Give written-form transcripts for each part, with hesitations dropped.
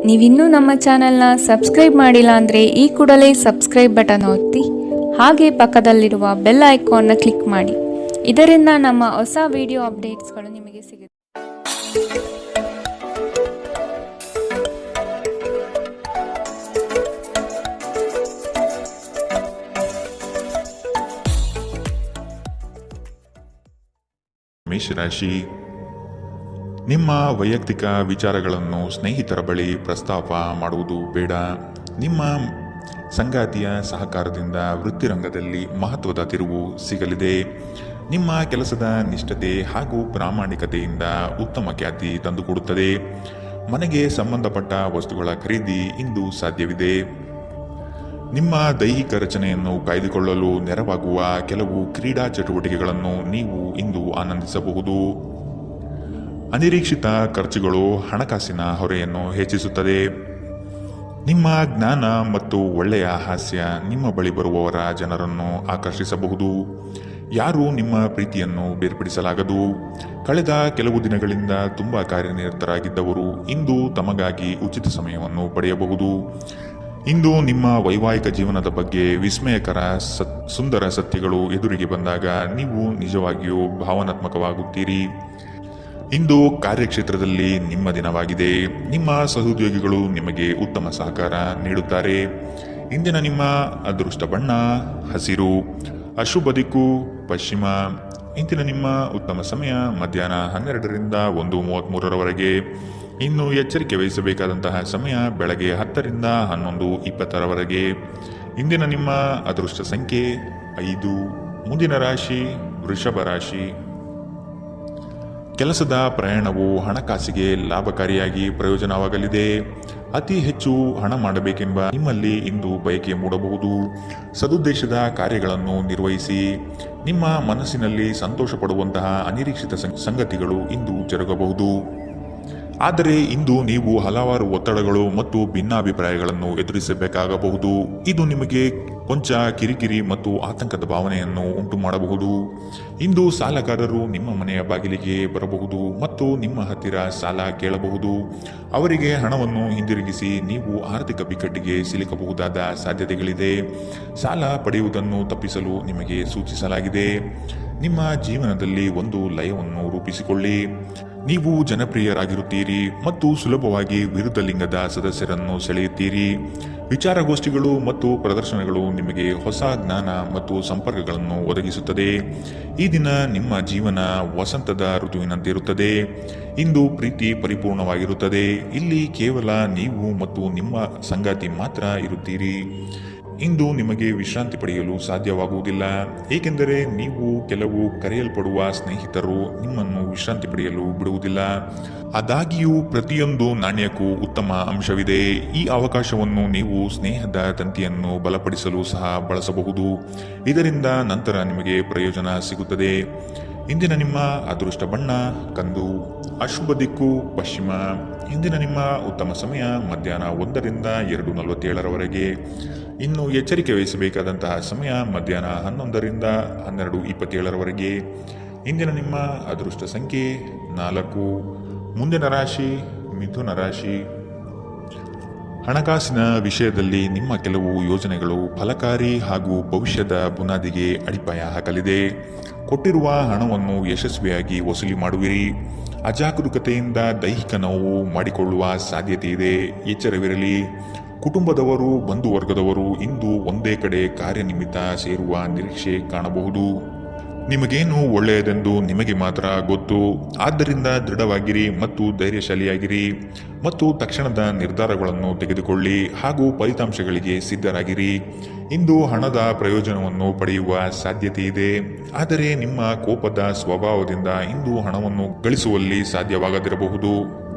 ನೀವಿನ್ನೂ ನಮ್ಮ ಚಾನೆಲ್ನ ಸಬ್ಸ್ಕ್ರೈಬ್ ಮಾಡಿಲ್ಲ ಅಂದರೆ ಈ ಕೂಡಲೇ ಸಬ್ಸ್ಕ್ರೈಬ್ ಬಟನ್ ಒತ್ತಿ ಹಾಗೆ ಪಕ್ಕದಲ್ಲಿರುವ ಬೆಲ್ ಐಕಾನ್ನ ಕ್ಲಿಕ್ ಮಾಡಿ. ಇದರಿಂದ ನಮ್ಮ ಹೊಸ ವಿಡಿಯೋ ಅಪ್ಡೇಟ್ಸ್ಗಳು ನಿಮಗೆ ಸಿಗುತ್ತೆ. ಮೇಷರಾಶಿ, ನಿಮ್ಮ ವೈಯಕ್ತಿಕ ವಿಚಾರಗಳನ್ನು ಸ್ನೇಹಿತರ ಬಳಿ ಪ್ರಸ್ತಾಪ ಮಾಡುವುದು ಬೇಡ. ನಿಮ್ಮ ಸಂಗಾತಿಯ ಸಹಕಾರದಿಂದ ವೃತ್ತಿರಂಗದಲ್ಲಿ ಮಹತ್ವದ ತಿರುವು ಸಿಗಲಿದೆ. ನಿಮ್ಮ ಕೆಲಸದ ನಿಷ್ಠತೆ ಹಾಗೂ ಪ್ರಾಮಾಣಿಕತೆಯಿಂದ ಉತ್ತಮ ಖ್ಯಾತಿ ತಂದುಕೊಡುತ್ತದೆ. ಮನೆಗೆ ಸಂಬಂಧಪಟ್ಟ ವಸ್ತುಗಳ ಖರೀದಿ ಇಂದು ಸಾಧ್ಯವಿದೆ. ನಿಮ್ಮ ದೈಹಿಕ ರಚನೆಯನ್ನು ಕಾಯ್ದುಕೊಳ್ಳಲು ನೆರವಾಗುವ ಕೆಲವು ಕ್ರೀಡಾ ಚಟುವಟಿಕೆಗಳನ್ನು ನೀವು ಇಂದು ಆನಂದಿಸಬಹುದು. ಅನಿರೀಕ್ಷಿತ ಖರ್ಚುಗಳು ಹಣಕಾಸಿನ ಹೊರೆಯನ್ನು ಹೆಚ್ಚಿಸುತ್ತದೆ. ನಿಮ್ಮ ಜ್ಞಾನ ಮತ್ತು ಒಳ್ಳೆಯ ಹಾಸ್ಯ ನಿಮ್ಮ ಬಳಿ ಬರುವವರ ಜನರನ್ನು ಆಕರ್ಷಿಸಬಹುದು. ಯಾರೂ ನಿಮ್ಮ ಪ್ರೀತಿಯನ್ನು ಬೇರ್ಪಡಿಸಲಾಗದು. ಕಳೆದ ಕೆಲವು ದಿನಗಳಿಂದ ತುಂಬ ಕಾರ್ಯನಿರತರಾಗಿದ್ದವರು ಇಂದು ತಮಗಾಗಿ ಉಚಿತ ಸಮಯವನ್ನು ಪಡೆಯಬಹುದು. ಇಂದು ನಿಮ್ಮ ವೈವಾಹಿಕ ಜೀವನದ ಬಗ್ಗೆ ವಿಸ್ಮಯಕರ ಸುಂದರ ಸತ್ಯಗಳು ಎದುರಿಗೆ ಬಂದಾಗ ನೀವು ನಿಜವಾಗಿಯೂ ಭಾವನಾತ್ಮಕವಾಗುತ್ತೀರಿ. ಇಂದು ಕಾರ್ಯಕ್ಷೇತ್ರದಲ್ಲಿ ನಿಮ್ಮ ದಿನವಾಗಿದೆ. ನಿಮ್ಮ ಸಹೋದ್ಯೋಗಿಗಳು ನಿಮಗೆ ಉತ್ತಮ ಸಹಕಾರ ನೀಡುತ್ತಾರೆ. ಇಂದಿನ ನಿಮ್ಮ ಅದೃಷ್ಟ ಬಣ್ಣ ಹಸಿರು, ಅಶುಭ ದಿಕ್ಕು ಪಶ್ಚಿಮ. ಇಂದಿನ ನಿಮ್ಮ ಉತ್ತಮ ಸಮಯ ಮಧ್ಯಾಹ್ನ 12ರಿಂದ 1:33ರವರೆಗೆ. ಇನ್ನು ಎಚ್ಚರಿಕೆ ವಹಿಸಬೇಕಾದಂತಹ ಸಮಯ ಬೆಳಗ್ಗೆ 10ರಿಂದ 11:20ರವರೆಗೆ. ಇಂದಿನ ನಿಮ್ಮ ಅದೃಷ್ಟ ಸಂಖ್ಯೆ 5. ಮುಂದಿನ ರಾಶಿ ವೃಷಭ ರಾಶಿ. ಕೆಲಸದ ಪ್ರಯಾಣವು ಹಣಕಾಸಿಗೆ ಲಾಭಕಾರಿಯಾಗಿ ಪ್ರಯೋಜನವಾಗಲಿದೆ. ಅತಿ ಹೆಚ್ಚು ಹಣ ಮಾಡಬೇಕೆಂಬ ನಿಮ್ಮಲ್ಲಿ ಇಂದು ಬಯಕೆ ಮೂಡಬಹುದು. ಸದುದ್ದೇಶದ ಕಾರ್ಯಗಳನ್ನು ನಿರ್ವಹಿಸಿ. ನಿಮ್ಮ ಮನಸ್ಸಿನಲ್ಲಿ ಸಂತೋಷ ಪಡುವಂತಹ ಅನಿರೀಕ್ಷಿತ ಸಂಗತಿಗಳು ಇಂದು ಜರುಗಬಹುದು. ಆದರೆ ಇಂದು ನೀವು ಹಲವಾರು ಒತ್ತಡಗಳು ಮತ್ತು ಭಿನ್ನಾಭಿಪ್ರಾಯಗಳನ್ನು ಎದುರಿಸಬೇಕಾಗಬಹುದು. ಇದು ನಿಮಗೆ ಕೊಂಚ ಕಿರಿಕಿರಿ ಮತ್ತು ಆತಂಕದ ಭಾವನೆಯನ್ನು ಉಂಟು ಮಾಡಬಹುದು. ಇಂದು ಸಾಲಗಾರರು ನಿಮ್ಮ ಮನೆಯ ಬಾಗಿಲಿಗೆ ಬರಬಹುದು ಮತ್ತು ನಿಮ್ಮ ಹತ್ತಿರ ಸಾಲ ಕೇಳಬಹುದು. ಅವರಿಗೆ ಹಣವನ್ನು ಹಿಂದಿರುಗಿಸಿ ನೀವು ಆರ್ಥಿಕ ಬಿಕ್ಕಟ್ಟಿಗೆ ಸಿಲುಕಬಹುದಾದ ಸಾಧ್ಯತೆಗಳಿದೆ. ಸಾಲ ಪಡೆಯುವುದನ್ನು ತಪ್ಪಿಸಲು ನಿಮಗೆ ಸೂಚಿಸಲಾಗಿದೆ. ನಿಮ್ಮ ಜೀವನದಲ್ಲಿ ಒಂದು ಲಯವನ್ನು ರೂಪಿಸಿಕೊಳ್ಳಿ. ನೀವು ಜನಪ್ರಿಯರಾಗಿರುತ್ತೀರಿ ಮತ್ತು ಸುಲಭವಾಗಿ ವಿರುದ್ಧ ಲಿಂಗದ ಸದಸ್ಯರನ್ನು ಸೆಳೆಯುತ್ತೀರಿ. ವಿಚಾರಗೋಷ್ಠಿಗಳು ಮತ್ತು ಪ್ರದರ್ಶನಗಳು ನಿಮಗೆ ಹೊಸ ಜ್ಞಾನ ಮತ್ತು ಸಂಪರ್ಕಗಳನ್ನು ಒದಗಿಸುತ್ತದೆ. ಈ ದಿನ ನಿಮ್ಮ ಜೀವನ ವಸಂತದ ಋತುವಿನಂತಿರುತ್ತದೆ. ಇಂದು ಪ್ರೀತಿ ಪರಿಪೂರ್ಣವಾಗಿರುತ್ತದೆ. ಇಲ್ಲಿ ಕೇವಲ ನೀವು ಮತ್ತು ನಿಮ್ಮ ಸಂಗಾತಿ ಮಾತ್ರ ಇರುತ್ತೀರಿ. ಇಂದು ನಿಮಗೆ ವಿಶ್ರಾಂತಿ ಪಡೆಯಲು ಸಾಧ್ಯವಾಗುವುದಿಲ್ಲ, ಏಕೆಂದರೆ ನೀವು ಕೆಲವು ಕರೆಯಲ್ಪಡುವ ಸ್ನೇಹಿತರು ನಿಮ್ಮನ್ನು ವಿಶ್ರಾಂತಿ ಪಡೆಯಲು ಬಿಡುವುದಿಲ್ಲ. ಆದಾಗ್ಯೂ ಪ್ರತಿಯೊಂದು ನಾಣ್ಯಕ್ಕೂ ಉತ್ತಮ ಅಂಶವಿದೆ. ಈ ಅವಕಾಶವನ್ನು ನೀವು ಸ್ನೇಹದ ತಂತಿಯನ್ನು ಬಲಪಡಿಸಲು ಸಹ ಬಳಸಬಹುದು. ಇದರಿಂದ ನಂತರ ನಿಮಗೆ ಪ್ರಯೋಜನ ಸಿಗುತ್ತದೆ. ಇಂದಿನ ನಿಮ್ಮ ಅದೃಷ್ಟ ಬಣ್ಣ ಕಂದು, ಅಶುಭ ದಿಕ್ಕು ಪಶ್ಚಿಮ. ಇಂದಿನ ನಿಮ್ಮ ಉತ್ತಮ ಸಮಯ ಮಧ್ಯಾಹ್ನ 1ರಿಂದ 2:47ರವರೆಗೆ. ಇನ್ನು ಎಚ್ಚರಿಕೆ ವಹಿಸಬೇಕಾದಂತಹ ಸಮಯ ಮಧ್ಯಾಹ್ನ 11ರಿಂದ 12:27ರವರೆಗೆ. ಇಂದಿನ ನಿಮ್ಮ ಅದೃಷ್ಟ ಸಂಖ್ಯೆ 4. ಮುಂದಿನ ರಾಶಿ ಮಿಥುನ ರಾಶಿ. ಹಣಕಾಸಿನ ವಿಷಯದಲ್ಲಿ ನಿಮ್ಮ ಕೆಲವು ಯೋಜನೆಗಳು ಫಲಕಾರಿ ಹಾಗೂ ಭವಿಷ್ಯದ ಬುನಾದಿಗೆ ಅಡಿಪಾಯ ಹಾಕಲಿದೆ. ಕೊಟ್ಟಿರುವ ಹಣವನ್ನು ಯಶಸ್ವಿಯಾಗಿ ವಸೂಲಿ ಮಾಡುವಿರಿ. ಅಜಾಗರೂಕತೆಯಿಂದ ದೈಹಿಕ ನೋವು ಮಾಡಿಕೊಳ್ಳುವ ಸಾಧ್ಯತೆ ಇದೆ. ಎಚ್ಚರವಿರಲಿ. ಕುಟುಂಬದವರು ಬಂಧು ವರ್ಗದವರು ಇಂದು ಒಂದೇ ಕಡೆ ಕಾರ್ಯನಿಮಿತ್ತ ಸೇರುವ ನಿರೀಕ್ಷೆ ಕಾಣಬಹುದು. ನಿಮಗೇನು ಒಳ್ಳೆಯದೆಂದು ನಿಮಗೆ ಮಾತ್ರ ಗೊತ್ತು. ಆದ್ದರಿಂದ ದೃಢವಾಗಿರಿ ಮತ್ತು ಧೈರ್ಯಶಾಲಿಯಾಗಿರಿ ಮತ್ತು ತಕ್ಷಣದ ನಿರ್ಧಾರಗಳನ್ನು ತೆಗೆದುಕೊಳ್ಳಿ ಹಾಗೂ ಫಲಿತಾಂಶಗಳಿಗೆ ಸಿದ್ಧರಾಗಿರಿ. ಇಂದು ಹಣದ ಪ್ರಯೋಜನವನ್ನು ಪಡೆಯುವ ಸಾಧ್ಯತೆ ಇದೆ. ಆದರೆ ನಿಮ್ಮ ಕೋಪದ ಸ್ವಭಾವದಿಂದ ಇಂದು ಹಣವನ್ನು ಗಳಿಸುವಲ್ಲಿ ಸಾಧ್ಯವಾಗದಿರಬಹುದು.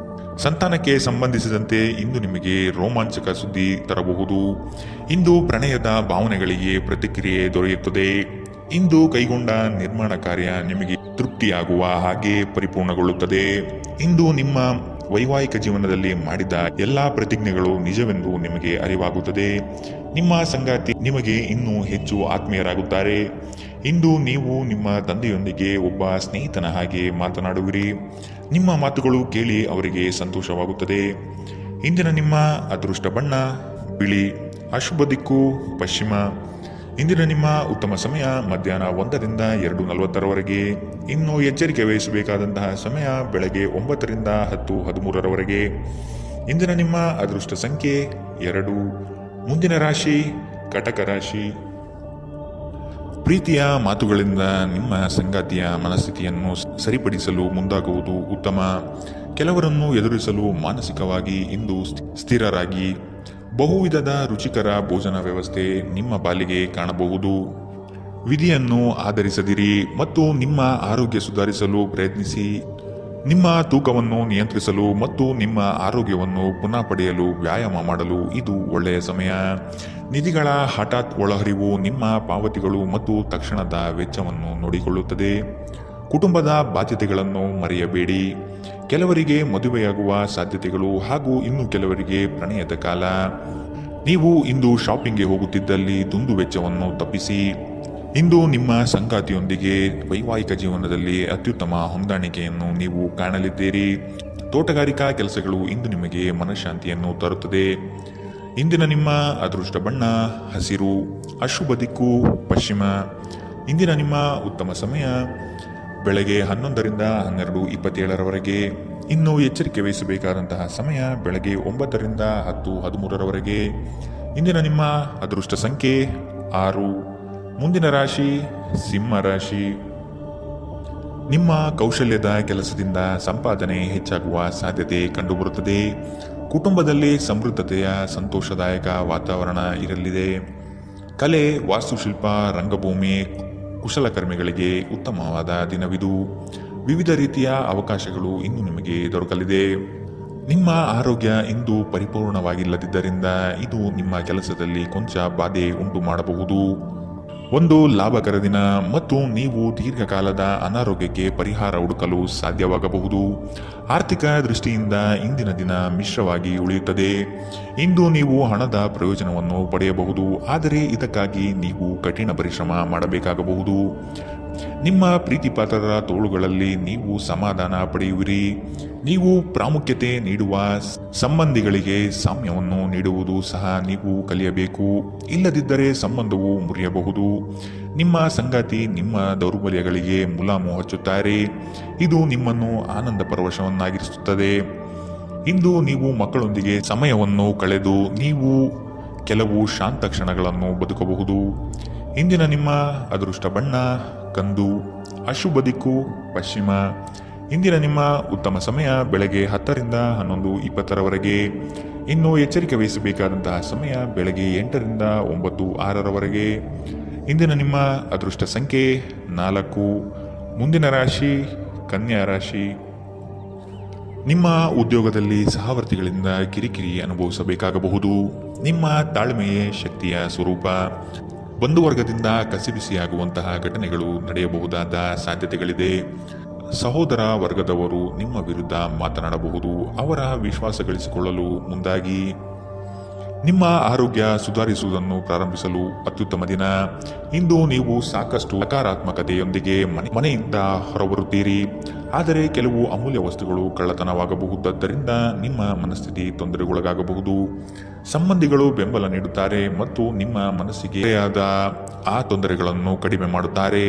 ಸಂತಾನಕ್ಕೆ ಸಂಬಂಧಿಸಿದಂತೆ ಇಂದು ನಿಮಗೆ ರೋಮಾಂಚಕ ಸುದ್ದಿ ತರಬಹುದು. ಇಂದು ಪ್ರಣಯದ ಭಾವನೆಗಳಿಗೆ ಪ್ರತಿಕ್ರಿಯೆ ದೊರೆಯುತ್ತದೆ. ಇಂದು ಕೈಗೊಂಡ ನಿರ್ಮಾಣ ಕಾರ್ಯ ನಿಮಗೆ ತೃಪ್ತಿಯಾಗುವ ಹಾಗೆ ಪರಿಪೂರ್ಣಗೊಳ್ಳುತ್ತದೆ. ಇಂದು ನಿಮ್ಮ ವೈವಾಹಿಕ ಜೀವನದಲ್ಲಿ ಮಾಡಿದ ಎಲ್ಲಾ ಪ್ರತಿಜ್ಞೆಗಳು ನಿಜವೆಂದು ನಿಮಗೆ ಅರಿವಾಗುತ್ತದೆ. ನಿಮ್ಮ ಸಂಗಾತಿ ನಿಮಗೆ ಇನ್ನೂ ಹೆಚ್ಚು ಆತ್ಮೀಯರಾಗುತ್ತಾರೆ. ಇಂದು ನೀವು ನಿಮ್ಮ ತಂದೆಯೊಂದಿಗೆ ಒಬ್ಬ ಸ್ನೇಹಿತನ ಹಾಗೆ ಮಾತನಾಡುವಿರಿ. ನಿಮ್ಮ ಮಾತುಗಳು ಕೇಳಿ ಅವರಿಗೆ ಸಂತೋಷವಾಗುತ್ತದೆ. ಇಂದಿನ ನಿಮ್ಮ ಅದೃಷ್ಟ ಬಣ್ಣ ಬಿಳಿ. ಅಶುಭ ದಿಕ್ಕು ಪಶ್ಚಿಮ. ಇಂದಿನ ನಿಮ್ಮ ಉತ್ತಮ ಸಮಯ ಮಧ್ಯಾಹ್ನ 1ರಿಂದ 2:40ರವರೆಗೆ. ಇನ್ನು ಎಚ್ಚರಿಕೆ ವಹಿಸಬೇಕಾದಂತಹ ಸಮಯ ಬೆಳಗ್ಗೆ 9ರಿಂದ 10:13ರವರೆಗೆ. ಇಂದಿನ ನಿಮ್ಮ ಅದೃಷ್ಟ ಸಂಖ್ಯೆ 2. ಮುಂದಿನ ರಾಶಿ ಕಟಕ ರಾಶಿ. ಪ್ರೀತಿಯ ಮಾತುಗಳಿಂದ ನಿಮ್ಮ ಸಂಗಾತಿಯ ಮನಸ್ಥಿತಿಯನ್ನು ಸರಿಪಡಿಸಲು ಮುಂದಾಗುವುದು ಉತ್ತಮ. ಕೆಲವರನ್ನು ಎದುರಿಸಲು ಮಾನಸಿಕವಾಗಿ ಇಂದು ಸ್ಥಿರರಾಗಿ. ಬಹುವಿಧದ ರುಚಿಕರ ಭೋಜನ ವ್ಯವಸ್ಥೆ ನಿಮ್ಮ ಪಾಲಿಗೆ ಕಾಣಬಹುದು. ವಿಧಿಯನ್ನು ಆಧರಿಸದಿರಿ ಮತ್ತು ನಿಮ್ಮ ಆರೋಗ್ಯ ಸುಧಾರಿಸಲು ಪ್ರಯತ್ನಿಸಿ. ನಿಮ್ಮ ತೂಕವನ್ನು ನಿಯಂತ್ರಿಸಲು ಮತ್ತು ನಿಮ್ಮ ಆರೋಗ್ಯವನ್ನು ಪುನಃ ಪಡೆಯಲು ವ್ಯಾಯಾಮ ಮಾಡಲು ಇದು ಒಳ್ಳೆಯ ಸಮಯ. ನಿಧಿಗಳ ಹಠಾತ್ ಒಳಹರಿವು ನಿಮ್ಮ ಪಾವತಿಗಳು ಮತ್ತು ತಕ್ಷಣದ ವೆಚ್ಚವನ್ನು ನೋಡಿಕೊಳ್ಳುತ್ತದೆ. ಕುಟುಂಬದ ಬಾಧ್ಯತೆಗಳನ್ನು ಮರೆಯಬೇಡಿ. ಕೆಲವರಿಗೆ ಮದುವೆಯಾಗುವ ಸಾಧ್ಯತೆಗಳು ಹಾಗೂ ಇನ್ನು ಕೆಲವರಿಗೆ ಪ್ರಣಯದ ಕಾಲ. ನೀವು ಇಂದು ಶಾಪಿಂಗ್ಗೆ ಹೋಗುತ್ತಿದ್ದಲ್ಲಿ ದುಂದು ವೆಚ್ಚವನ್ನು ತಪ್ಪಿಸಿ. ಇಂದು ನಿಮ್ಮ ಸಂಗಾತಿಯೊಂದಿಗೆ ವೈವಾಹಿಕ ಜೀವನದಲ್ಲಿ ಅತ್ಯುತ್ತಮ ಹೊಂದಾಣಿಕೆಯನ್ನು ನೀವು ಕಾಣಲಿದ್ದೀರಿ. ತೋಟಗಾರಿಕಾ ಕೆಲಸಗಳು ಇಂದು ನಿಮಗೆ ಮನಃಶಾಂತಿಯನ್ನು ತರುತ್ತದೆ. ಇಂದಿನ ನಿಮ್ಮ ಅದೃಷ್ಟ ಬಣ್ಣ ಹಸಿರು. ಅಶುಭ ದಿಕ್ಕು ಪಶ್ಚಿಮ. ಇಂದಿನ ನಿಮ್ಮ ಉತ್ತಮ ಸಮಯ ಬೆಳಗ್ಗೆ 11ರಿಂದ 12:27ರವರೆಗೆ. ಇನ್ನು ಎಚ್ಚರಿಕೆ ವಹಿಸಬೇಕಾದಂತಹ ಸಮಯ ಬೆಳಗ್ಗೆ 9ರಿಂದ 10:13ರವರೆಗೆ. ಇಂದಿನ ನಿಮ್ಮ ಅದೃಷ್ಟ ಸಂಖ್ಯೆ 6. ಮುಂದಿನ ರಾಶಿ ಸಿಂಹ ರಾಶಿ. ನಿಮ್ಮ ಕೌಶಲ್ಯದ ಕೆಲಸದಿಂದ ಸಂಪಾದನೆ ಹೆಚ್ಚಾಗುವ ಸಾಧ್ಯತೆ ಕಂಡುಬರುತ್ತದೆ. ಕುಟುಂಬದಲ್ಲಿ ಸಮೃದ್ಧತೆಯ ಸಂತೋಷದಾಯಕ ವಾತಾವರಣ ಇರಲಿದೆ. ಕಲೆ, ವಾಸ್ತುಶಿಲ್ಪ, ರಂಗಭೂಮಿ, ಕುಶಲಕರ್ಮಿಗಳಿಗೆ ಉತ್ತಮವಾದ ದಿನವಿದು. ವಿವಿಧ ರೀತಿಯ ಅವಕಾಶಗಳು ಇಂದು ನಿಮಗೆ ದೊರಕಲಿದೆ. ನಿಮ್ಮ ಆರೋಗ್ಯ ಇಂದು ಪರಿಪೂರ್ಣವಾಗಿಲ್ಲದಿದ್ದರಿಂದ ಇದು ನಿಮ್ಮ ಕೆಲಸದಲ್ಲಿ ಕೊಂಚ ಬಾಧೆ ಉಂಟು ಮಾಡಬಹುದು. ಒಂದು ಲಾಭಕರ ದಿನ ಮತ್ತು ನೀವು ದೀರ್ಘಕಾಲದ ಅನಾರೋಗ್ಯಕ್ಕೆ ಪರಿಹಾರ ಹುಡುಕಲು ಸಾಧ್ಯವಾಗಬಹುದು. ಆರ್ಥಿಕ ದೃಷ್ಟಿಯಿಂದ ಇಂದಿನ ದಿನ ಮಿಶ್ರವಾಗಿ ಉಳಿಯುತ್ತದೆ. ಇಂದು ನೀವು ಹಣದ ಪ್ರಯೋಜನವನ್ನು ಪಡೆಯಬಹುದು, ಆದರೆ ಇದಕ್ಕಾಗಿ ನೀವು ಕಠಿಣ ಪರಿಶ್ರಮ ಮಾಡಬೇಕಾಗಬಹುದು. ನಿಮ್ಮ ಪ್ರೀತಿಪಾತ್ರರ ತೋಳುಗಳಲ್ಲಿ ನೀವು ಸಮಾಧಾನ ಪಡೆಯುವಿರಿ. ನೀವು ಪ್ರಾಮುಖ್ಯತೆ ನೀಡುವ ಸಂಬಂಧಿಗಳಿಗೆ ಸಾಮ್ಯವನ್ನು ನೀಡುವುದು ಸಹ ನೀವು ಕಲಿಯಬೇಕು. ಇಲ್ಲದಿದ್ದರೆ ಸಂಬಂಧವು ಮುರಿಯಬಹುದು. ನಿಮ್ಮ ಸಂಗಾತಿ ನಿಮ್ಮ ದೌರ್ಬಲ್ಯಗಳಿಗೆ ಮುಲಾಮು ಹಚ್ಚುತ್ತಾರೆ. ಇದು ನಿಮ್ಮನ್ನು ಆನಂದ ಪರವಶವನ್ನಾಗಿರಿಸುತ್ತದೆ. ಇಂದು ನೀವು ಮಕ್ಕಳೊಂದಿಗೆ ಸಮಯವನ್ನು ಕಳೆದು ನೀವು ಕೆಲವು ಶಾಂತ ಕ್ಷಣಗಳನ್ನು ಬದುಕಬಹುದು. ಇಂದಿನ ನಿಮ್ಮ ಅದೃಷ್ಟ ಬಣ್ಣ ಕಂದು. ಅಶುಭ ದಿಕ್ಕು ಪಶ್ಚಿಮ. ಇಂದಿನ ನಿಮ್ಮ ಉತ್ತಮ ಸಮಯ ಬೆಳಗ್ಗೆ 10ರಿಂದ 11:20ರವರೆಗೆ. ಇನ್ನು ಎಚ್ಚರಿಕೆ ವಹಿಸಬೇಕಾದಂತಹ ಸಮಯ ಬೆಳಗ್ಗೆ 8ರಿಂದ 9:06ರವರೆಗೆ. ಇಂದಿನ ನಿಮ್ಮ ಅದೃಷ್ಟ ಸಂಖ್ಯೆ 4. ಮುಂದಿನ ರಾಶಿ ಕನ್ಯಾ ರಾಶಿ. ನಿಮ್ಮ ಉದ್ಯೋಗದಲ್ಲಿ ಸಹವರ್ತಿಗಳಿಂದ ಕಿರಿಕಿರಿ ಅನುಭವಿಸಬೇಕಾಗಬಹುದು. ನಿಮ್ಮ ತಾಳ್ಮೆಯೇ ಶಕ್ತಿಯ ಸ್ವರೂಪ. ಬಂಧುವರ್ಗದಿಂದ ಕಸಿಬಿಸಿಯಾಗುವಂತಹ ಘಟನೆಗಳು ನಡೆಯಬಹುದಾದ ಸಾಧ್ಯತೆಗಳಿದೆ. ಸಹೋದರ ವರ್ಗದವರು ನಿಮ್ಮ ವಿರುದ್ಧ ಮಾತನಾಡಬಹುದು. ಅವರ ವಿಶ್ವಾಸ ಗಳಿಸಿಕೊಳ್ಳಲು ಮುಂದಾಗಿ. ನಿಮ್ಮ ಆರೋಗ್ಯ ಸುಧಾರಿಸುವುದನ್ನು ಪ್ರಾರಂಭಿಸಲು ಅತ್ಯುತ್ತಮ ದಿನ. ಇಂದು ನೀವು ಸಾಕಷ್ಟು ಸಕಾರಾತ್ಮಕತೆಯೊಂದಿಗೆ ಮನೆಯಿಂದ ಹೊರಬರುತ್ತೀರಿ. ಆದರೆ ಕೆಲವು ಅಮೂಲ್ಯ ವಸ್ತುಗಳು ಕಳ್ಳತನವಾಗಬಹುದಾದ್ದರಿಂದ ನಿಮ್ಮ ಮನಸ್ಥಿತಿ ತೊಂದರೆಗೊಳಗಾಗಬಹುದು. ಸಂಬಂಧಿಗಳು ಬೆಂಬಲ ನೀಡುತ್ತಾರೆ ಮತ್ತು ನಿಮ್ಮ ಮನಸ್ಸಿಗೆ ಆದ ಆ ತೊಂದರೆಗಳನ್ನು ಕಡಿಮೆ ಮಾಡುತ್ತಾರೆ.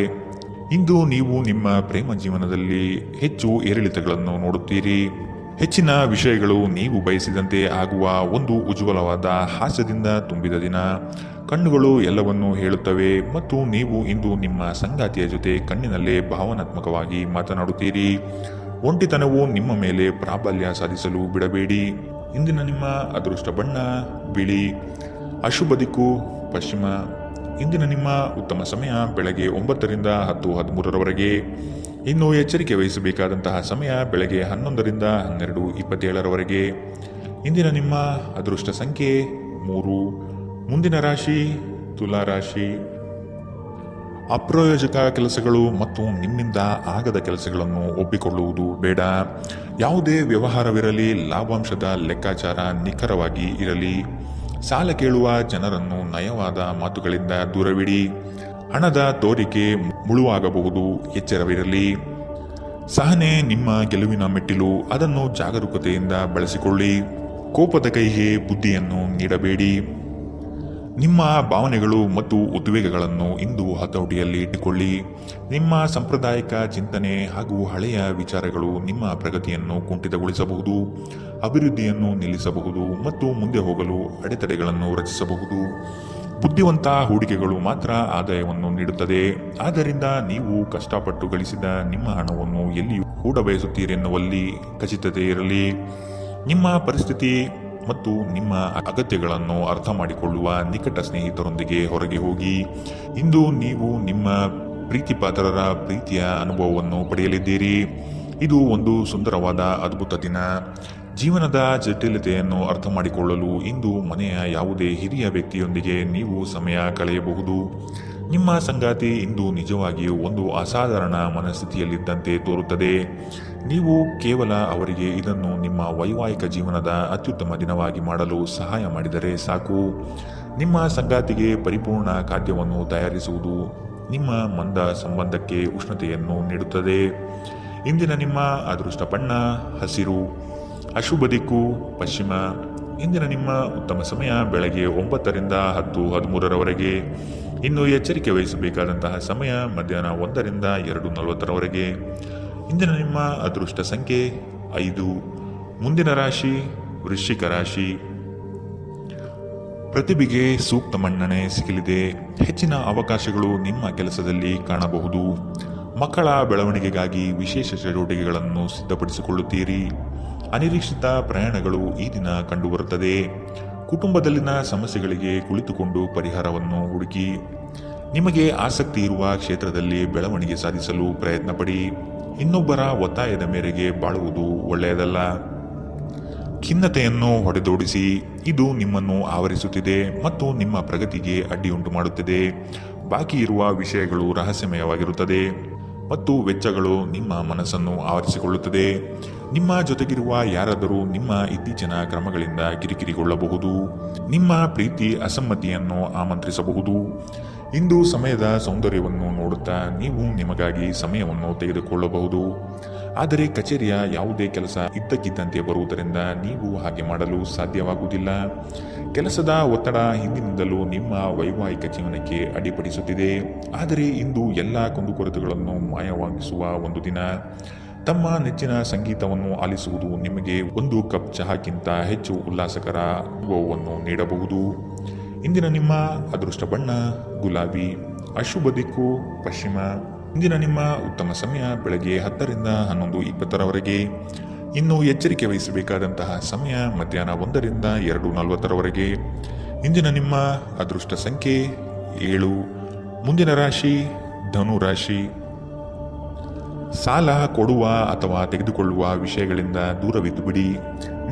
ಇಂದು ನೀವು ನಿಮ್ಮ ಪ್ರೇಮ ಜೀವನದಲ್ಲಿ ಹೆಚ್ಚು ಏರಿಳಿತಗಳನ್ನು ನೋಡುತ್ತೀರಿ. ಹೆಚ್ಚಿನ ವಿಷಯಗಳು ನೀವು ಬಯಸಿದಂತೆ ಆಗುವ ಒಂದು ಉಜ್ವಲವಾದ ಹಾಸ್ಯದಿಂದ ತುಂಬಿದ ದಿನ. ಕಣ್ಣುಗಳು ಎಲ್ಲವನ್ನೂ ಹೇಳುತ್ತವೆ ಮತ್ತು ನೀವು ಇಂದು ನಿಮ್ಮ ಸಂಗಾತಿಯ ಜೊತೆ ಕಣ್ಣಿನಲ್ಲೇ ಭಾವನಾತ್ಮಕವಾಗಿ ಮಾತನಾಡುತ್ತೀರಿ. ಒಂಟಿತನವು ನಿಮ್ಮ ಮೇಲೆ ಪ್ರಾಬಲ್ಯ ಸಾಧಿಸಲು ಬಿಡಬೇಡಿ. ಇಂದಿನ ನಿಮ್ಮ ಅದೃಷ್ಟ ಬಣ್ಣ ಬಿಳಿ. ಅಶುಭ ದಿಕ್ಕು ಪಶ್ಚಿಮ. ಇಂದಿನ ನಿಮ್ಮ ಉತ್ತಮ ಸಮಯ ಬೆಳಗ್ಗೆ 9ರಿಂದ 10:13ರವರೆಗೆ. ಇನ್ನು ಎಚ್ಚರಿಕೆ ವಹಿಸಬೇಕಾದಂತಹ ಸಮಯ ಬೆಳಗ್ಗೆ 11ರಿಂದ 12:27ರವರೆಗೆ. ಇಂದಿನ ನಿಮ್ಮ ಅದೃಷ್ಟ ಸಂಖ್ಯೆ 3. ಮುಂದಿನ ರಾಶಿ ತುಲಾ ರಾಶಿ. ಅಪ್ರಯೋಜಕ ಕೆಲಸಗಳು ಮತ್ತು ನಿಮ್ಮಿಂದ ಆಗದ ಕೆಲಸಗಳನ್ನು ಒಪ್ಪಿಕೊಳ್ಳುವುದು ಬೇಡ. ಯಾವುದೇ ವ್ಯವಹಾರವಿರಲಿ, ಲಾಭಾಂಶದ ಲೆಕ್ಕಾಚಾರ ನಿಖರವಾಗಿ ಇರಲಿ. ಸಾಲ ಕೇಳುವ ಜನರನ್ನು ನಯವಾದ ಮಾತುಗಳಿಂದ ದೂರವಿಡಿ. ಹಣದ ತೋರಿಕೆ ಮುಳುವಾಗಬಹುದು, ಎಚ್ಚರವಿರಲಿ. ಸಹನೆ ನಿಮ್ಮ ಗೆಲುವಿನ ಮೆಟ್ಟಿಲು, ಅದನ್ನು ಜಾಗರೂಕತೆಯಿಂದ ಬಳಸಿಕೊಳ್ಳಿ. ಕೋಪದ ಕೈಗೆ ಬುದ್ಧಿಯನ್ನು ನೀಡಬೇಡಿ. ನಿಮ್ಮ ಭಾವನೆಗಳು ಮತ್ತು ಉದ್ವೇಗಗಳನ್ನು ಇಂದು ಹತೋಟಿಯಲ್ಲಿ ಇಟ್ಟುಕೊಳ್ಳಿ. ನಿಮ್ಮ ಸಾಂಪ್ರದಾಯಿಕ ಚಿಂತನೆ ಹಾಗೂ ಹಳೆಯ ವಿಚಾರಗಳು ನಿಮ್ಮ ಪ್ರಗತಿಯನ್ನು ಕುಂಠಿತಗೊಳಿಸಬಹುದು, ಅಭಿವೃದ್ಧಿಯನ್ನು ನಿಲ್ಲಿಸಬಹುದು ಮತ್ತು ಮುಂದೆ ಹೋಗಲು ಅಡೆತಡೆಗಳನ್ನು ರಚಿಸಬಹುದು. ಬುದ್ಧಿವಂತ ಹೂಡಿಕೆಗಳು ಮಾತ್ರ ಆದಾಯವನ್ನು ನೀಡುತ್ತದೆ. ಆದ್ದರಿಂದ ನೀವು ಕಷ್ಟಪಟ್ಟು ಗಳಿಸಿದ ನಿಮ್ಮ ಹಣವನ್ನು ಎಲ್ಲಿಯೂ ಹೂಡಬಯಸುತ್ತೀರೆನ್ನುವಲ್ಲಿ ಖಚಿತತೆ ಇರಲಿ. ನಿಮ್ಮ ಪರಿಸ್ಥಿತಿ ಮತ್ತು ನಿಮ್ಮ ಅಗತ್ಯಗಳನ್ನು ಅರ್ಥ ಮಾಡಿಕೊಳ್ಳುವ ನಿಕಟ ಸ್ನೇಹಿತರೊಂದಿಗೆ ಹೊರಗೆ ಹೋಗಿ. ಇಂದು ನೀವು ನಿಮ್ಮ ಪ್ರೀತಿಪಾತ್ರರ ಪ್ರೀತಿಯ ಅನುಭವವನ್ನು ಪಡೆಯಲಿದ್ದೀರಿ. ಇದು ಒಂದು ಸುಂದರವಾದ ಅದ್ಭುತ ದಿನ. ಜೀವನದ ಜಟಿಲತೆಯನ್ನು ಅರ್ಥ ಮಾಡಿಕೊಳ್ಳಲು ಇಂದು ಮನೆಯ ಯಾವುದೇ ಹಿರಿಯ ವ್ಯಕ್ತಿಯೊಂದಿಗೆ ನೀವು ಸಮಯ ಕಳೆಯಬಹುದು. ನಿಮ್ಮ ಸಂಗಾತಿ ಇಂದು ನಿಜವಾಗಿಯೂ ಒಂದು ಅಸಾಧಾರಣ ಮನಸ್ಥಿತಿಯಲ್ಲಿದ್ದಂತೆ ತೋರುತ್ತದೆ. ನೀವು ಕೇವಲ ಅವರಿಗೆ ಇದನ್ನು ನಿಮ್ಮ ವೈವಾಹಿಕ ಜೀವನದ ಅತ್ಯುತ್ತಮ ದಿನವಾಗಿ ಮಾಡಲು ಸಹಾಯ ಮಾಡಿದರೆ ಸಾಕು. ನಿಮ್ಮ ಸಂಗಾತಿಗೆ ಪರಿಪೂರ್ಣ ಖಾದ್ಯವನ್ನು ತಯಾರಿಸುವುದು ನಿಮ್ಮ ಮಂದ ಸಂಬಂಧಕ್ಕೆ ಉಷ್ಣತೆಯನ್ನು ನೀಡುತ್ತದೆ. ಇಂದಿನ ನಿಮ್ಮ ಅದೃಷ್ಟ ಬಣ್ಣ ಹಸಿರು, ಅಶುಭ ದಿಕ್ಕು ಪಶ್ಚಿಮ. ಇಂದಿನ ನಿಮ್ಮ ಉತ್ತಮ ಸಮಯ ಬೆಳಗ್ಗೆ 9ರಿಂದ 10:13ರವರೆಗೆ. ಇನ್ನು ಎಚ್ಚರಿಕೆ ವಹಿಸಬೇಕಾದಂತಹ ಸಮಯ ಮಧ್ಯಾಹ್ನ 1ರಿಂದ 2:40ರವರೆಗೆ. ಇಂದಿನ ನಿಮ್ಮ ಅದೃಷ್ಟ ಸಂಖ್ಯೆ 5. ಮುಂದಿನ ರಾಶಿ ವೃಶ್ಚಿಕ ರಾಶಿ. ಪ್ರತಿಭೆಗೆ ಸೂಕ್ತ ಮನ್ನಣೆ ಸಿಗಲಿದೆ. ಹೆಚ್ಚಿನ ಅವಕಾಶಗಳು ನಿಮ್ಮ ಕೆಲಸದಲ್ಲಿ ಕಾಣಬಹುದು. ಮಕ್ಕಳ ಬೆಳವಣಿಗೆಗಾಗಿ ವಿಶೇಷ ಚಟುವಟಿಕೆಗಳನ್ನು ಸಿದ್ಧಪಡಿಸಿಕೊಳ್ಳುತ್ತೀರಿ. ಅನಿರೀಕ್ಷಿತ ಪ್ರಯಾಣಗಳು ಈ ದಿನ ಕಂಡುಬರುತ್ತದೆ. ಕುಟುಂಬದಲ್ಲಿನ ಸಮಸ್ಯೆಗಳಿಗೆ ಕುಳಿತುಕೊಂಡು ಪರಿಹಾರವನ್ನು ಹುಡುಕಿ. ನಿಮಗೆ ಆಸಕ್ತಿ ಇರುವ ಕ್ಷೇತ್ರದಲ್ಲಿ ಬೆಳವಣಿಗೆ ಸಾಧಿಸಲು ಪ್ರಯತ್ನ ಪಡಿ. ಇನ್ನೊಬ್ಬರ ಒತ್ತಾಯದ ಮೇರೆಗೆ ಬಾಳುವುದು ಒಳ್ಳೆಯದಲ್ಲ. ಖಿನ್ನತೆಯನ್ನು ಹೊಡೆದೋಡಿಸಿ. ಇದು ನಿಮ್ಮನ್ನು ಆವರಿಸುತ್ತಿದೆ ಮತ್ತು ನಿಮ್ಮ ಪ್ರಗತಿಗೆ ಅಡ್ಡಿಯುಂಟು ಮಾಡುತ್ತದೆ. ಬಾಕಿ ಇರುವ ವಿಷಯಗಳು ರಹಸ್ಯಮಯವಾಗಿರುತ್ತದೆ ಮತ್ತು ವೆಚ್ಚಗಳು ನಿಮ್ಮ ಮನಸ್ಸನ್ನು ಆವರಿಸಿಕೊಳ್ಳುತ್ತದೆ. ನಿಮ್ಮ ಜೊತೆಗಿರುವ ಯಾರಾದರೂ ನಿಮ್ಮ ಇತ್ತೀಚಿನ ಕ್ರಮಗಳಿಂದ ಕಿರಿಕಿರಿಗೊಳ್ಳಬಹುದು. ನಿಮ್ಮ ಪ್ರೀತಿ ಅಸಮ್ಮತಿಯನ್ನು ಆಮಂತ್ರಿಸಬಹುದು. ಇಂದು ಸಮಯದ ಸೌಂದರ್ಯವನ್ನು ನೋಡುತ್ತಾ ನೀವು ನಿಮಗಾಗಿ ಸಮಯವನ್ನು ತೆಗೆದುಕೊಳ್ಳಬಹುದು. ಆದರೆ ಕಚೇರಿಯ ಯಾವುದೇ ಕೆಲಸ ಇದ್ದಕ್ಕಿದ್ದಂತೆ ಬರುವುದರಿಂದ ನೀವು ಹಾಗೆ ಮಾಡಲು ಸಾಧ್ಯವಾಗುವುದಿಲ್ಲ. ಕೆಲಸದ ಒತ್ತಡ ಹಿಂದಿನಿಂದಲೂ ನಿಮ್ಮ ವೈವಾಹಿಕ ಜೀವನಕ್ಕೆ ಅಡ್ಡಿಪಡಿಸುತ್ತಿದೆ. ಆದರೆ ಇಂದು ಎಲ್ಲ ಕುಂದುಕೊರತೆಗಳನ್ನು ಮಾಯವಾಗಿಸುವ ಒಂದು ದಿನ. ತಮ್ಮ ನೆಚ್ಚಿನ ಸಂಗೀತವನ್ನು ಆಲಿಸುವುದು ನಿಮಗೆ ಒಂದು ಕಪ್ ಚಹಾಕ್ಕಿಂತ ಹೆಚ್ಚು ಉಲ್ಲಾಸಕರ ಅನುಭವವನ್ನು ನೀಡಬಹುದು. ಇಂದಿನ ನಿಮ್ಮ ಅದೃಷ್ಟ ಬಣ್ಣ ಗುಲಾಬಿ, ಅಶುಭ ದಿಕ್ಕು ಪಶ್ಚಿಮ. ಇಂದಿನ ನಿಮ್ಮ ಉತ್ತಮ ಸಮಯ ಬೆಳಗ್ಗೆ 10ರಿಂದ 11:20ರವರೆಗೆ. ಇನ್ನು ಎಚ್ಚರಿಕೆ ವಹಿಸಬೇಕಾದಂತಹ ಸಮಯ ಮಧ್ಯಾಹ್ನ 1ರಿಂದ 2:40ರವರೆಗೆ. ಇಂದಿನ ನಿಮ್ಮ ಅದೃಷ್ಟ ಸಂಖ್ಯೆ 7. ಮುಂದಿನ ರಾಶಿ ಧನು ರಾಶಿ. ಸಾಲ ಕೊಡುವ ಅಥವಾ ತೆಗೆದುಕೊಳ್ಳುವ ವಿಷಯಗಳಿಂದ ದೂರವಿದ್ದು ಬಿಡಿ.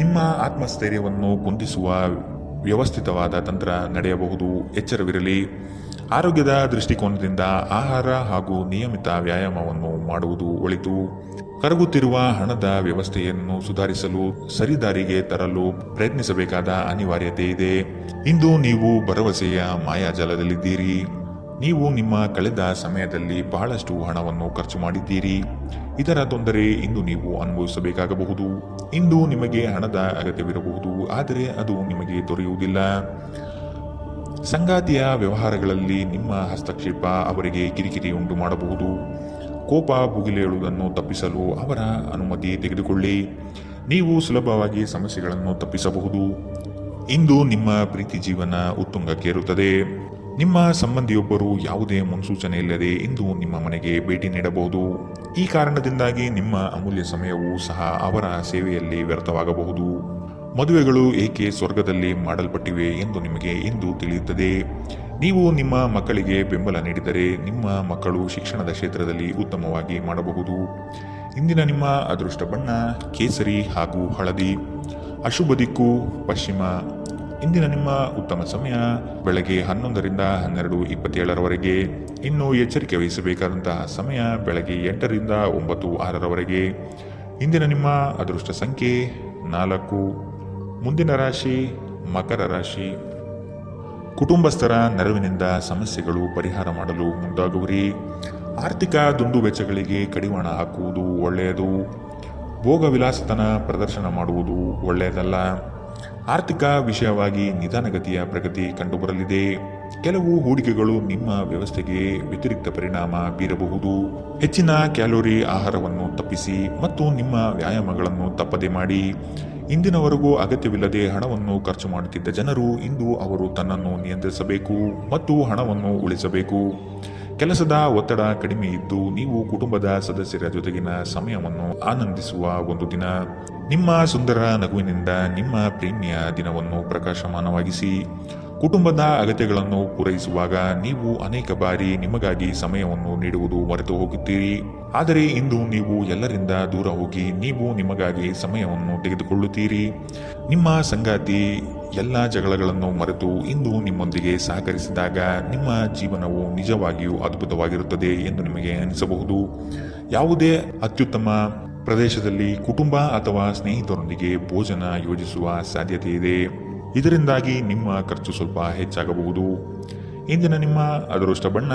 ನಿಮ್ಮ ಆತ್ಮಸ್ಥೈರ್ಯವನ್ನು ಕುಂದಿಸುವ ವ್ಯವಸ್ಥಿತವಾದ ತಂತ್ರ ನಡೆಯಬಹುದು. ಎಚ್ಚರವಿರಲಿ. ಆರೋಗ್ಯದ ದೃಷ್ಟಿಕೋನದಿಂದ ಆಹಾರ ಹಾಗೂ ನಿಯಮಿತ ವ್ಯಾಯಾಮವನ್ನು ಮಾಡುವುದು ಒಳಿತು. ಕರಗುತ್ತಿರುವ ಹಣದ ವ್ಯವಸ್ಥೆಯನ್ನು ಸುಧಾರಿಸಲು ಸರಿದಾರಿಗೆ ತರಲು ಪ್ರಯತ್ನಿಸಬೇಕಾದ ಅನಿವಾರ್ಯತೆ ಇದೆ. ಇಂದು ನೀವು ಭರವಸೆಯ ಮಾಯಾಜಾಲದಲ್ಲಿದ್ದೀರಿ. ನೀವು ನಿಮ್ಮ ಕಳೆದ ಸಮಯದಲ್ಲಿ ಬಹಳಷ್ಟು ಹಣವನ್ನು ಖರ್ಚು ಮಾಡಿದ್ದೀರಿ. ಇದರ ತೊಂದರೆ ಇಂದು ನೀವು ಅನುಭವಿಸಬೇಕಾಗಬಹುದು. ಇಂದು ನಿಮಗೆ ಹಣದ ಅಗತ್ಯವಿರಬಹುದು, ಆದರೆ ಅದು ನಿಮಗೆ ದೊರೆಯುವುದಿಲ್ಲ. ಸಂಗಾತಿಯ ವ್ಯವಹಾರಗಳಲ್ಲಿ ನಿಮ್ಮ ಹಸ್ತಕ್ಷೇಪ ಅವರಿಗೆ ಕಿರಿಕಿರಿ ಉಂಟು ಮಾಡಬಹುದು. ಕೋಪ ಭುಗಿಲೇಳುವುದನ್ನು ತಪ್ಪಿಸಲು ಅವರ ಅನುಮತಿ ತೆಗೆದುಕೊಳ್ಳಿ. ನೀವು ಸುಲಭವಾಗಿ ಸಮಸ್ಯೆಗಳನ್ನು ತಪ್ಪಿಸಬಹುದು. ಇಂದು ನಿಮ್ಮ ಪ್ರೀತಿ ಜೀವನ ಉತ್ತುಂಗಕ್ಕೇರುತ್ತದೆ. ನಿಮ್ಮ ಸಂಬಂಧಿಯೊಬ್ಬರು ಯಾವುದೇ ಮುನ್ಸೂಚನೆ ಇಲ್ಲದೆ ಇಂದು ನಿಮ್ಮ ಮನೆಗೆ ಭೇಟಿ ನೀಡಬಹುದು. ಈ ಕಾರಣದಿಂದಾಗಿ ನಿಮ್ಮ ಅಮೂಲ್ಯ ಸಮಯವೂ ಸಹ ಅವರ ಸೇವೆಯಲ್ಲಿ ವ್ಯರ್ಥವಾಗಬಹುದು. ಮದುವೆಗಳು ಏಕೆ ಸ್ವರ್ಗದಲ್ಲಿ ಮಾಡಲ್ಪಟ್ಟಿವೆ ಎಂದು ನಿಮಗೆ ಇಂದು ತಿಳಿಯುತ್ತದೆ. ನೀವು ನಿಮ್ಮ ಮಕ್ಕಳಿಗೆ ಬೆಂಬಲ ನೀಡಿದರೆ ನಿಮ್ಮ ಮಕ್ಕಳು ಶಿಕ್ಷಣದ ಕ್ಷೇತ್ರದಲ್ಲಿ ಉತ್ತಮವಾಗಿ ಮಾಡಬಹುದು. ಇಂದಿನ ನಿಮ್ಮ ಅದೃಷ್ಟ ಬಣ್ಣ ಕೇಸರಿ ಹಾಗೂ ಹಳದಿ, ಅಶುಭ ದಿಕ್ಕು ಪಶ್ಚಿಮ. ಇಂದಿನ ನಿಮ್ಮ ಉತ್ತಮ ಸಮಯ ಬೆಳಗ್ಗೆ 11ರಿಂದ 12:27ರವರೆಗೆ. ಇನ್ನು ಎಚ್ಚರಿಕೆ ವಹಿಸಬೇಕಾದಂತಹ ಸಮಯ ಬೆಳಗ್ಗೆ 8ರಿಂದ 9:06ರವರೆಗೆ. ಇಂದಿನ ನಿಮ್ಮ ಅದೃಷ್ಟ ಸಂಖ್ಯೆ 4. ಮುಂದಿನ ರಾಶಿ ಮಕರ ರಾಶಿ. ಕುಟುಂಬಸ್ಥರ ನೆರವಿನಿಂದ ಸಮಸ್ಯೆಗಳು ಪರಿಹಾರ ಮಾಡಲು ಮುಂದಾಗುವಿರಿ. ಆರ್ಥಿಕ ದುಂದುವೆಚ್ಚಗಳಿಗೆ ಕಡಿವಾಣ ಹಾಕುವುದು ಒಳ್ಳೆಯದು. ಭೋಗ ವಿಲಾಸತನ ಪ್ರದರ್ಶನ ಮಾಡುವುದು ಒಳ್ಳೆಯದಲ್ಲ. ಆರ್ಥಿಕ ವಿಷಯವಾಗಿ ನಿಧಾನಗತಿಯ ಪ್ರಗತಿ ಕಂಡುಬರಲಿದೆ. ಕೆಲವು ಹೂಡಿಕೆಗಳು ನಿಮ್ಮ ವ್ಯವಸ್ಥೆಗೆ ವ್ಯತಿರಿಕ್ತ ಪರಿಣಾಮ ಬೀರಬಹುದು. ಹೆಚ್ಚಿನ ಕ್ಯಾಲೋರಿ ಆಹಾರವನ್ನು ತಪ್ಪಿಸಿ ಮತ್ತು ನಿಮ್ಮ ವ್ಯಾಯಾಮಗಳನ್ನು ತಪ್ಪದೆ ಮಾಡಿ. ಇಂದಿನವರೆಗೂ ಅಗತ್ಯವಿಲ್ಲದೆ ಹಣವನ್ನು ಖರ್ಚು ಮಾಡುತ್ತಿದ್ದ ಜನರು ಇಂದು ಅವರು ತನ್ನನ್ನು ನಿಯಂತ್ರಿಸಬೇಕು ಮತ್ತು ಹಣವನ್ನು ಉಳಿಸಬೇಕು. ಕೆಲಸದ ಒತ್ತಡ ಕಡಿಮೆ ಇದ್ದು ನೀವು ಕುಟುಂಬದ ಸದಸ್ಯರ ಜೊತೆಗಿನ ಸಮಯವನ್ನು ಆನಂದಿಸುವ ಒಂದು ದಿನ. ನಿಮ್ಮ ಸುಂದರ ನಗುವಿನಿಂದ ನಿಮ್ಮ ಪ್ರೇಮಿಯ ದಿನವನ್ನು ಪ್ರಕಾಶಮಾನವಾಗಿಸಿ. ಕುಟುಂಬದ ಅಗತ್ಯಗಳನ್ನು ಪೂರೈಸುವಾಗ ನೀವು ಅನೇಕ ಬಾರಿ ನಿಮಗಾಗಿ ಸಮಯವನ್ನು ನೀಡುವುದು ಮರೆತು ಹೋಗುತ್ತೀರಿ. ಆದರೆ ಇಂದು ನೀವು ಎಲ್ಲರಿಂದ ದೂರ ಹೋಗಿ ನೀವು ನಿಮಗಾಗಿ ಸಮಯವನ್ನು ತೆಗೆದುಕೊಳ್ಳುತ್ತೀರಿ. ನಿಮ್ಮ ಸಂಗಾತಿ ಎಲ್ಲ ಜಗಳಗಳನ್ನು ಮರೆತು ಇಂದು ನಿಮ್ಮೊಂದಿಗೆ ಸಹಕರಿಸಿದಾಗ ನಿಮ್ಮ ಜೀವನವು ನಿಜವಾಗಿಯೂ ಅದ್ಭುತವಾಗಿರುತ್ತದೆ ಎಂದು ನಿಮಗೆ ಅನಿಸಬಹುದು. ಯಾವುದೇ ಅತ್ಯುತ್ತಮ ಪ್ರದೇಶದಲ್ಲಿ ಕುಟುಂಬ ಅಥವಾ ಸ್ನೇಹಿತರೊಂದಿಗೆ ಭೋಜನ ಯೋಜಿಸುವ ಸಾಧ್ಯತೆ ಇದೆ. ಇದರಿಂದಾಗಿ ನಿಮ್ಮ ಖರ್ಚು ಸ್ವಲ್ಪ ಹೆಚ್ಚಾಗಬಹುದು. ಇಂದಿನ ನಿಮ್ಮ ಅದೃಷ್ಟ ಬಣ್ಣ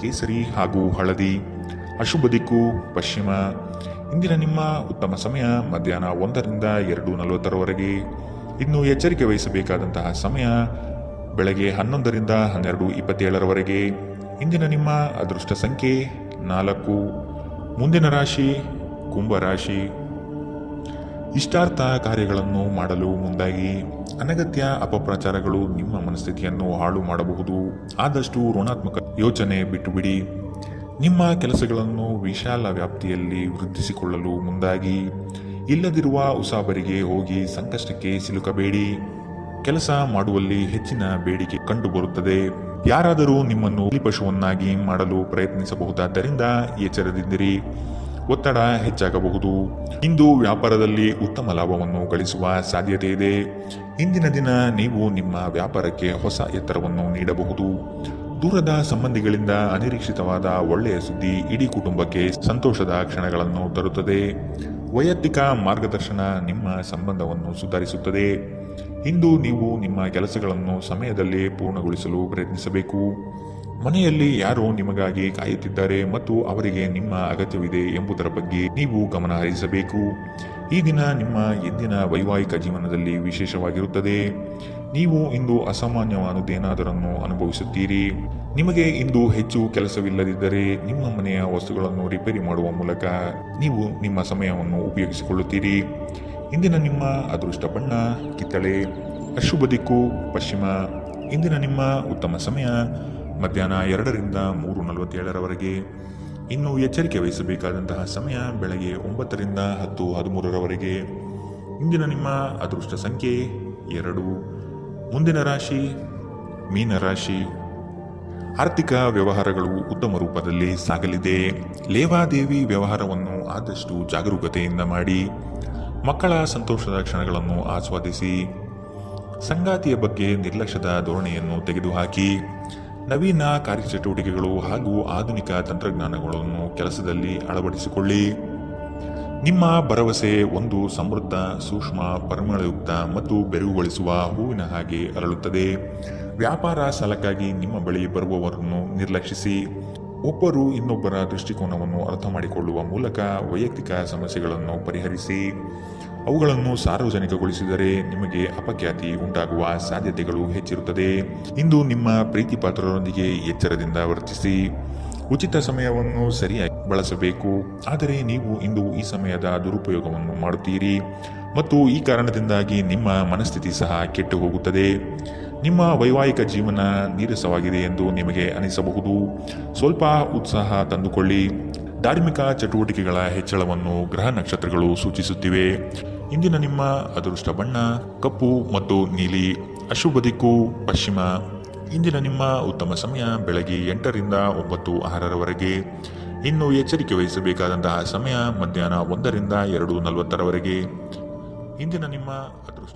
ಕೇಸರಿ ಹಾಗೂ ಹಳದಿ. ಅಶುಭ ದಿಕ್ಕು ಪಶ್ಚಿಮ. ಇಂದಿನ ನಿಮ್ಮ ಉತ್ತಮ ಸಮಯ ಮಧ್ಯಾಹ್ನ 1ರಿಂದ 2:40 ಇನ್ನು ಎಚ್ಚರಿಕೆ ವಹಿಸಬೇಕಾದಂತಹ ಸಮಯ ಬೆಳಗ್ಗೆ 11ರಿಂದ 12:27 ಇಂದಿನ ನಿಮ್ಮ ಅದೃಷ್ಟ ಸಂಖ್ಯೆ 4. ಮುಂದಿನ ರಾಶಿ ಕುಂಭರಾಶಿ. ಇಷ್ಟಾರ್ಥ ಕಾರ್ಯಗಳನ್ನು ಮಾಡಲು ಮುಂದಾಗಿ. ಅನಗತ್ಯ ಅಪಪ್ರಚಾರಗಳು ನಿಮ್ಮ ಮನಸ್ಥಿತಿಯನ್ನು ಹಾಳು ಮಾಡಬಹುದು. ಆದಷ್ಟು ಋಣಾತ್ಮಕ ಯೋಚನೆ ಬಿಟ್ಟುಬಿಡಿ. ನಿಮ್ಮ ಕೆಲಸಗಳನ್ನು ವಿಶಾಲ ವ್ಯಾಪ್ತಿಯಲ್ಲಿ ವೃದ್ಧಿಸಿಕೊಳ್ಳಲು ಮುಂದಾಗಿ. ಇಲ್ಲದಿರುವ ಉಸಾಬರಿಗೆ ಹೋಗಿ ಸಂಕಷ್ಟಕ್ಕೆ ಸಿಲುಕಬೇಡಿ. ಕೆಲಸ ಮಾಡುವಲ್ಲಿ ಹೆಚ್ಚಿನ ಬೇಡಿಕೆ ಕಂಡುಬರುತ್ತದೆ. ಯಾರಾದರೂ ನಿಮ್ಮನ್ನು ಬಲಿಪಶುವನ್ನಾಗಿ ಮಾಡಲು ಪ್ರಯತ್ನಿಸಬಹುದಾದ್ದರಿಂದ ಎಚ್ಚರದಿಂದಿರಿ. ಒತ್ತಡ ಹೆಚ್ಚಾಗಬಹುದು. ಇಂದು ವ್ಯಾಪಾರದಲ್ಲಿ ಉತ್ತಮ ಲಾಭವನ್ನು ಗಳಿಸುವ ಸಾಧ್ಯತೆ ಇದೆ. ಇಂದಿನ ದಿನ ನೀವು ನಿಮ್ಮ ವ್ಯಾಪಾರಕ್ಕೆ ಹೊಸ ಎತ್ತರವನ್ನು ನೀಡಬಹುದು. ದೂರದ ಸಂಬಂಧಿಗಳಿಂದ ಅನಿರೀಕ್ಷಿತವಾದ ಒಳ್ಳೆಯ ಸುದ್ದಿ ಇಡೀ ಕುಟುಂಬಕ್ಕೆ ಸಂತೋಷದ ಕ್ಷಣಗಳನ್ನು ತರುತ್ತದೆ. ವೈಯಕ್ತಿಕ ಮಾರ್ಗದರ್ಶನ ನಿಮ್ಮ ಸಂಬಂಧವನ್ನು ಸುಧಾರಿಸುತ್ತದೆ. ಇಂದು ನೀವು ನಿಮ್ಮ ಕೆಲಸಗಳನ್ನು ಸಮಯದಲ್ಲಿ ಪೂರ್ಣಗೊಳಿಸಲು ಪ್ರಯತ್ನಿಸಬೇಕು. ಮನೆಯಲ್ಲಿ ಯಾರೋ ನಿಮಗಾಗಿ ಕಾಯುತ್ತಿದ್ದಾರೆ ಮತ್ತು ಅವರಿಗೆ ನಿಮ್ಮ ಅಗತ್ಯವಿದೆ ಎಂಬುದರ ಬಗ್ಗೆ ನೀವು ಗಮನ ಹರಿಸಬೇಕು. ಈ ದಿನ ನಿಮ್ಮ ಎಂದಿನ ವೈವಾಹಿಕ ಜೀವನದಲ್ಲಿ ವಿಶೇಷವಾಗಿರುತ್ತದೆ. ನೀವು ಇಂದು ಅಸಾಮಾನ್ಯವಾದುದೇನಾದರನ್ನು ಅನುಭವಿಸುತ್ತೀರಿ. ನಿಮಗೆ ಇಂದು ಹೆಚ್ಚು ಕೆಲಸವಿಲ್ಲದಿದ್ದರೆ ನಿಮ್ಮ ಮನೆಯ ವಸ್ತುಗಳನ್ನು ರಿಪೇರಿ ಮಾಡುವ ಮೂಲಕ ನೀವು ನಿಮ್ಮ ಸಮಯವನ್ನು ಉಪಯೋಗಿಸಿಕೊಳ್ಳುತ್ತೀರಿ. ಇಂದಿನ ನಿಮ್ಮ ಅದೃಷ್ಟ ಬಣ್ಣ ಕಿತ್ತಳೆ. ಅಶುಭ ದಿಕ್ಕು ಪಶ್ಚಿಮ. ಇಂದಿನ ನಿಮ್ಮ ಉತ್ತಮ ಸಮಯ ಮಧ್ಯಾಹ್ನ 2ರಿಂದ 3:47 ಇನ್ನು ಎಚ್ಚರಿಕೆ ವಹಿಸಬೇಕಾದಂತಹ ಸಮಯ ಬೆಳಗ್ಗೆ 9ರಿಂದ 10:13 ಇಂದಿನ ನಿಮ್ಮ ಅದೃಷ್ಟ ಸಂಖ್ಯೆ 2. ಮುಂದಿನ ರಾಶಿ ಮೀನರಾಶಿ. ಆರ್ಥಿಕ ವ್ಯವಹಾರಗಳು ಉತ್ತಮ ರೂಪದಲ್ಲಿ ಸಾಗಲಿದೆ. ಲೇವಾದೇವಿ ವ್ಯವಹಾರವನ್ನು ಆದಷ್ಟು ಜಾಗರೂಕತೆಯಿಂದ ಮಾಡಿ. ಮಕ್ಕಳ ಸಂತೋಷದ ಕ್ಷಣಗಳನ್ನು ಆಸ್ವಾದಿಸಿ. ಸಂಗಾತಿಯ ಬಗ್ಗೆ ನಿರ್ಲಕ್ಷ್ಯದ ಧೋರಣೆಯನ್ನು ತೆಗೆದುಹಾಕಿ. ನವೀನ ಕಾರ್ಯಚಟುವಟಿಕೆಗಳು ಹಾಗೂ ಆಧುನಿಕ ತಂತ್ರಜ್ಞಾನಗಳನ್ನು ಕೆಲಸದಲ್ಲಿ ಅಳವಡಿಸಿಕೊಳ್ಳಿ. ನಿಮ್ಮ ಭರವಸೆ ಒಂದು ಸಮೃದ್ಧ, ಸೂಕ್ಷ್ಮ, ಪರಿಮಳಯುಕ್ತ ಮತ್ತು ಬೆರಗುಗೊಳಿಸುವ ಹೂವಿನ ಹಾಗೆ ಅರಳುತ್ತದೆ. ವ್ಯಾಪಾರ ಸಾಲಕ್ಕಾಗಿ ನಿಮ್ಮ ಬಳಿ ಬರುವವರನ್ನು ನಿರ್ಲಕ್ಷಿಸಿ. ಒಬ್ಬರು ಇನ್ನೊಬ್ಬರ ದೃಷ್ಟಿಕೋನವನ್ನು ಅರ್ಥ ಮಾಡಿಕೊಳ್ಳುವ ಮೂಲಕ ವೈಯಕ್ತಿಕ ಸಮಸ್ಯೆಗಳನ್ನು ಪರಿಹರಿಸಿ. ಅವುಗಳನ್ನು ಸಾರ್ವಜನಿಕಗೊಳಿಸಿದರೆ ನಿಮಗೆ ಅಪಖ್ಯಾತಿ ಉಂಟಾಗುವ ಸಾಧ್ಯತೆಗಳು ಹೆಚ್ಚಿರುತ್ತದೆ. ಇಂದು ನಿಮ್ಮ ಪ್ರೀತಿ ಪಾತ್ರರೊಂದಿಗೆ ಎಚ್ಚರದಿಂದ ವರ್ತಿಸಿ. ಉಚಿತ ಸಮಯವನ್ನು ಸರಿಯಾಗಿ ಬಳಸಬೇಕು. ಆದರೆ ನೀವು ಇಂದು ಈ ಸಮಯದ ದುರುಪಯೋಗವನ್ನು ಮಾಡುತ್ತೀರಿ ಮತ್ತು ಈ ಕಾರಣದಿಂದಾಗಿ ನಿಮ್ಮ ಮನಸ್ಥಿತಿ ಸಹ ಕೆಟ್ಟು ಹೋಗುತ್ತದೆ. ನಿಮ್ಮ ವೈವಾಹಿಕ ಜೀವನ ನೀರಸವಾಗಿದೆ ಎಂದು ನಿಮಗೆ ಅನಿಸಬಹುದು. ಸ್ವಲ್ಪ ಉತ್ಸಾಹ ತಂದುಕೊಳ್ಳಿ. ಧಾರ್ಮಿಕ ಚಟುವಟಿಕೆಗಳ ಹೆಚ್ಚಳವನ್ನು ಗ್ರಹ ನಕ್ಷತ್ರಗಳು ಸೂಚಿಸುತ್ತಿವೆ. ಇಂದಿನ ನಿಮ್ಮ ಅದೃಷ್ಟ ಬಣ್ಣ ಕಪ್ಪು ಮತ್ತು ನೀಲಿ. ಅಶುಭ ದಿಕ್ಕು ಪಶ್ಚಿಮ. ಇಂದಿನ ನಿಮ್ಮ ಉತ್ತಮ ಸಮಯ ಬೆಳಗ್ಗೆ 8ರಿಂದ 9:06 ಇನ್ನು ಎಚ್ಚರಿಕೆ ವಹಿಸಬೇಕಾದಂತಹ ಸಮಯ ಮಧ್ಯಾಹ್ನ 1ರಿಂದ 2:40 ಇಂದಿನ ನಿಮ್ಮ ಅದೃಷ್ಟ